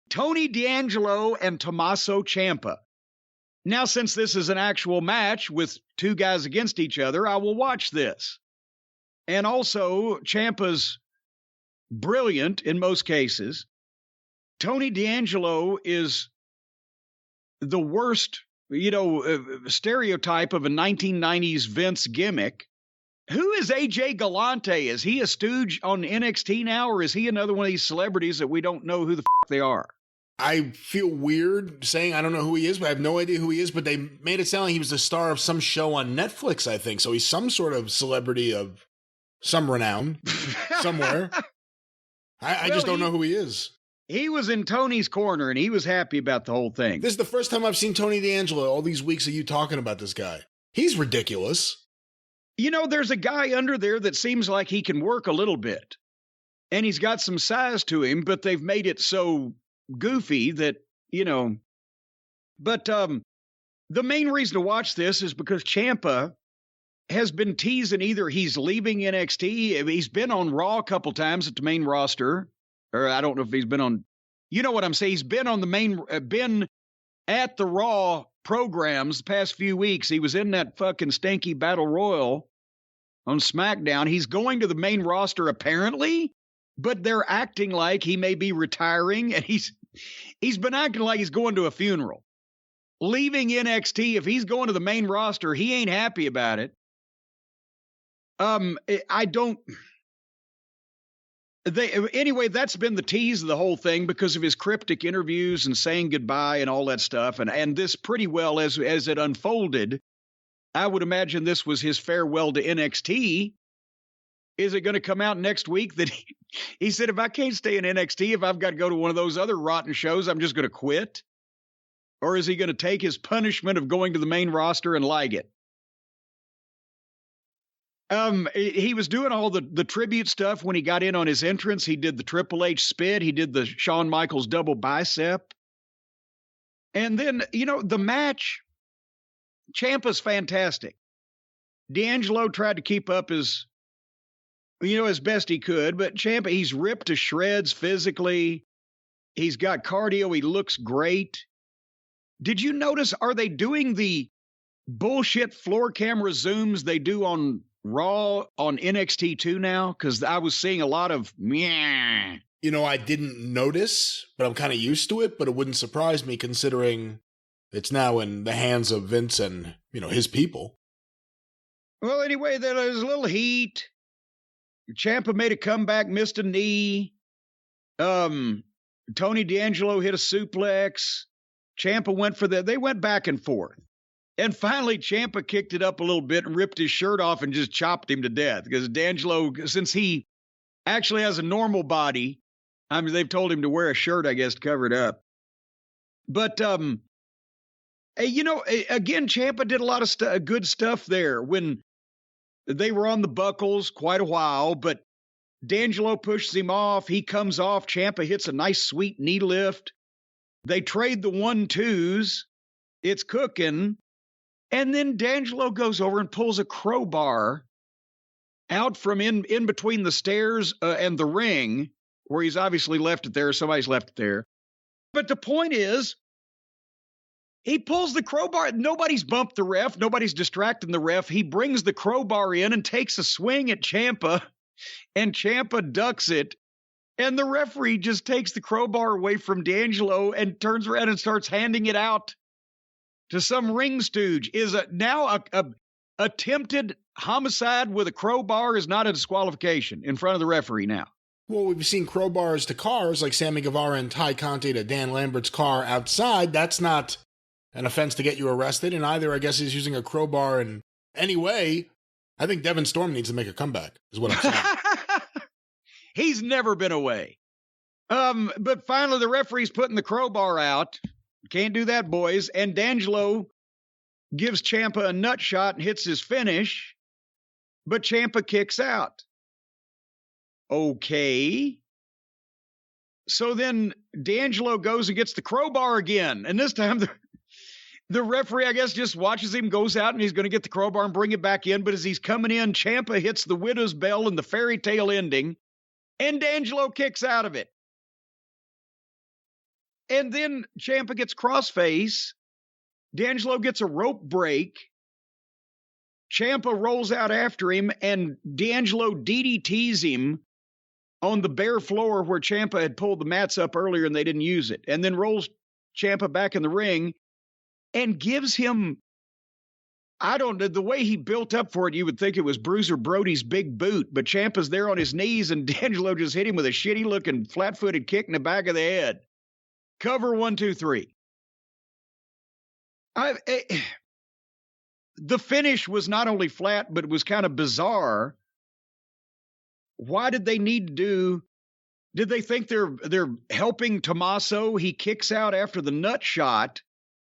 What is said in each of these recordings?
Tony D'Angelo and Tommaso Ciampa. Now, since this is an actual match with two guys against each other, I will watch this. And also, Ciampa's brilliant in most cases. Tony D'Angelo is the worst, stereotype of a 1990s Vince gimmick. Who is AJ Galante? Is he a stooge on NXT now, or is he another one of these celebrities that we don't know who the they are? I feel weird saying I don't know who he is, but I have no idea who he is. But they made it sound like he was the star of some show on Netflix, I think. So he's some sort of celebrity of some renown somewhere. I just don't know who he is. He was in Tony's corner, and he was happy about the whole thing. This is the first time I've seen Tony D'Angelo all these weeks of you talking about this guy. He's ridiculous. There's a guy under there that seems like he can work a little bit. And he's got some size to him, but they've made it so goofy that, But the main reason to watch this is because Ciampa has been teasing either he's leaving NXT. He's been on Raw a couple times at the main roster. Or I don't know if he's been on, you know what I'm saying? He's been on the been at the Raw programs the past few weeks. He was in that fucking stinky Battle Royal on SmackDown. He's going to the main roster apparently, but they're acting like he may be retiring, and he's been acting like he's going to a funeral. Leaving NXT, if he's going to the main roster, he ain't happy about it. Anyway, that's been the tease of the whole thing because of his cryptic interviews and saying goodbye and all that stuff. And this pretty well, as it unfolded, I would imagine this was his farewell to NXT. Is it going to come out next week that he said, if I can't stay in NXT, if I've got to go to one of those other rotten shows, I'm just going to quit? Or is he going to take his punishment of going to the main roster and like it? He was doing all the tribute stuff when he got in on his entrance. He did the Triple H spit. He did the Shawn Michaels double bicep. And then, the match, Ciampa's fantastic. D'Angelo tried to keep up as best he could, but Ciampa, he's ripped to shreds physically. He's got cardio. He looks great. Did you notice, are they doing the bullshit floor camera zooms they do on Raw on NXT 2 now? Because I was seeing a lot of meh. I didn't notice, but I'm kind of used to it, but it wouldn't surprise me considering it's now in the hands of Vince and, his people. Well, anyway, there was a little heat. Ciampa made a comeback, missed a knee. Tony D'Angelo hit a suplex. Ciampa went for they went back and forth. And finally, Ciampa kicked it up a little bit and ripped his shirt off and just chopped him to death. Because D'Angelo, since he actually has a normal body, they've told him to wear a shirt, I guess, to cover it up. But, again, Ciampa did a lot of good stuff there when they were on the buckles quite a while. But D'Angelo pushes him off. He comes off. Ciampa hits a nice, sweet knee lift. They trade the 1-2s. It's cooking. And then D'Angelo goes over and pulls a crowbar out from in between the stairs and the ring, where he's obviously left it there. Somebody's left it there. But the point is, he pulls the crowbar. Nobody's bumped the ref. Nobody's distracting the ref. He brings the crowbar in and takes a swing at Ciampa, and Ciampa ducks it. And the referee just takes the crowbar away from D'Angelo and turns around and starts handing it out to some ring stooge. Is now a attempted homicide with a crowbar is not a disqualification in front of the referee now. Well, we've seen crowbars to cars like Sammy Guevara and Ty Conti to Dan Lambert's car outside. That's not an offense to get you arrested. And either, I guess, he's using a crowbar. And anyway, I think Devin Storm needs to make a comeback, is what I'm saying. He's never been away. But finally, the referee's putting the crowbar out. Can't do that, boys. And D'Angelo gives Ciampa a nut shot and hits his finish. But Ciampa kicks out. Okay. So then D'Angelo goes and gets the crowbar again. And this time the referee, I guess, just watches him, goes out, and he's going to get the crowbar and bring it back in. But as he's coming in, Ciampa hits the widow's bell and the fairy tale ending. And D'Angelo kicks out of it. And then Ciampa gets crossface. D'Angelo gets a rope break. Ciampa rolls out after him, and D'Angelo DDTs him on the bare floor where Ciampa had pulled the mats up earlier and they didn't use it, and then rolls Ciampa back in the ring and gives him, the way he built up for it, you would think it was Bruiser Brody's big boot, but Ciampa's there on his knees, and D'Angelo just hit him with a shitty-looking flat-footed kick in the back of the head. Cover 1, 2, 3. The finish was not only flat, but it was kind of bizarre. Why did they need to did they think they're helping Tommaso? He kicks out after the nut shot,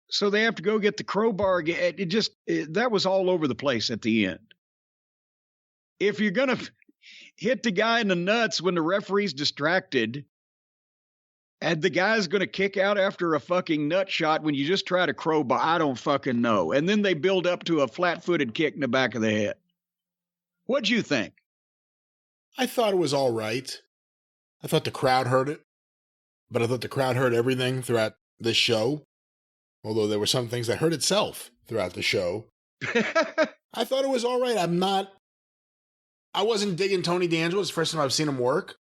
so they have to go get the crowbar. That was all over the place at the end. If you're going to hit the guy in the nuts when the referee's distracted, and the guy's going to kick out after a fucking nut shot when you just try to crowbar, I don't fucking know. And then they build up to a flat-footed kick in the back of the head. What'd you think? I thought it was all right. I thought the crowd heard it, but I thought the crowd heard everything throughout this show, although there were some things that hurt itself throughout the show. I thought it was all right. I wasn't digging Tony D'Angelo. It's the first time I've seen him work.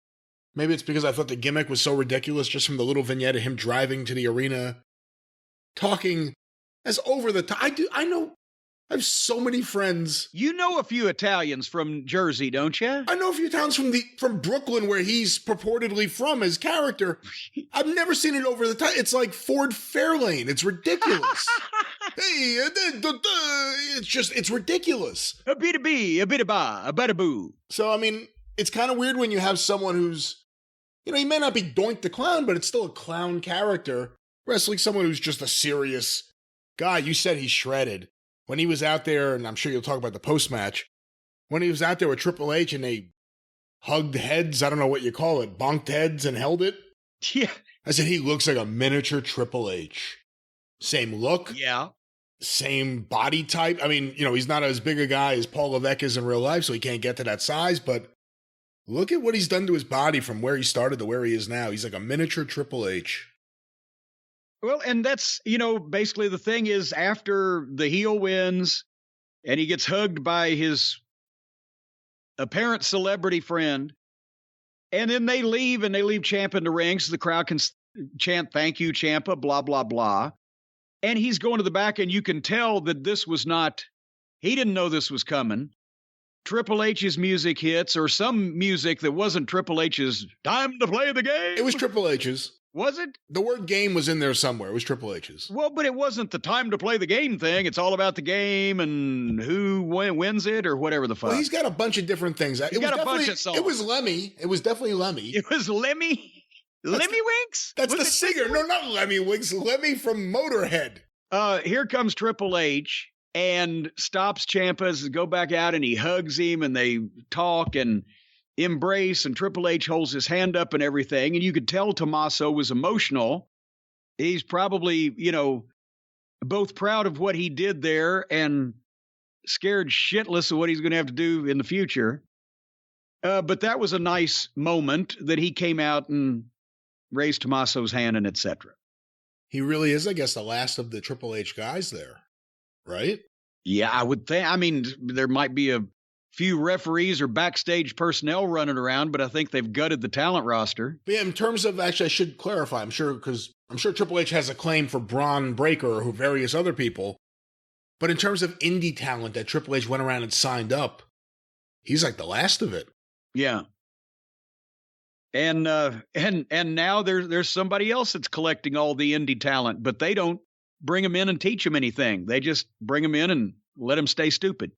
Maybe it's because I thought the gimmick was so ridiculous just from the little vignette of him driving to the arena, talking as over the top. I have so many friends. You know a few Italians from Jersey, don't you? I know a few towns from Brooklyn where he's purportedly from, his character. I've never seen it over the top. It's like Ford Fairlane. It's ridiculous. Hey, it's ridiculous. A bit of bee, a bit of ba, a bit of boo. So, I mean, it's kind of weird when you have someone who's, he may not be Doink the Clown, but it's still a clown character, wrestling someone who's just a serious guy. You said he's shredded. When he was out there, and I'm sure you'll talk about the post-match, when he was out there with Triple H and they hugged heads, I don't know what you call it, bonked heads and held it. Yeah. I said, he looks like a miniature Triple H. Same look. Yeah. Same body type. I mean, he's not as big a guy as Paul Levesque is in real life, so he can't get to that size, but look at what he's done to his body from where he started to where he is now. He's like a miniature Triple H. Well, and that's, basically the thing is after the heel wins and he gets hugged by his apparent celebrity friend, and then they leave Ciampa in the ring so the crowd can chant, "Thank you, Ciampa," blah, blah, blah. And he's going to the back, and you can tell that he didn't know this was coming. Triple H's music hits, or some music that wasn't Triple H's "Time to Play the Game." It was Triple H's. Was it? The word game was in there somewhere. It was Triple H's. Well, but it wasn't the "Time to Play the Game" thing. It's all about the game and who wins it or whatever the fuck. Well, he's got a bunch of different things. He's got a bunch of songs. It was Lemmy. It was definitely Lemmy. It was Lemmy? Lemmy Winks? That's the singer. No, not Lemmy Winks. Lemmy from Motorhead. Here comes Triple H and stops Ciampa, go back out, and he hugs him, and they talk and embrace, and Triple H holds his hand up and everything, and you could tell Tommaso was emotional. He's probably, both proud of what he did there and scared shitless of what he's going to have to do in the future. But that was a nice moment that he came out and raised Tommaso's hand and etc. He really is, I guess, the last of the Triple H guys there, right? Yeah, I would think. I mean, there might be a few referees or backstage personnel running around, but I think they've gutted the talent roster. But yeah, in terms of, actually, I should clarify, I'm sure Triple H has a claim for Braun Breaker or various other people, but in terms of indie talent that Triple H went around and signed up, he's like the last of it. Yeah. And now there's somebody else that's collecting all the indie talent, but they don't bring them in and teach them anything. They just bring them in and let them stay stupid.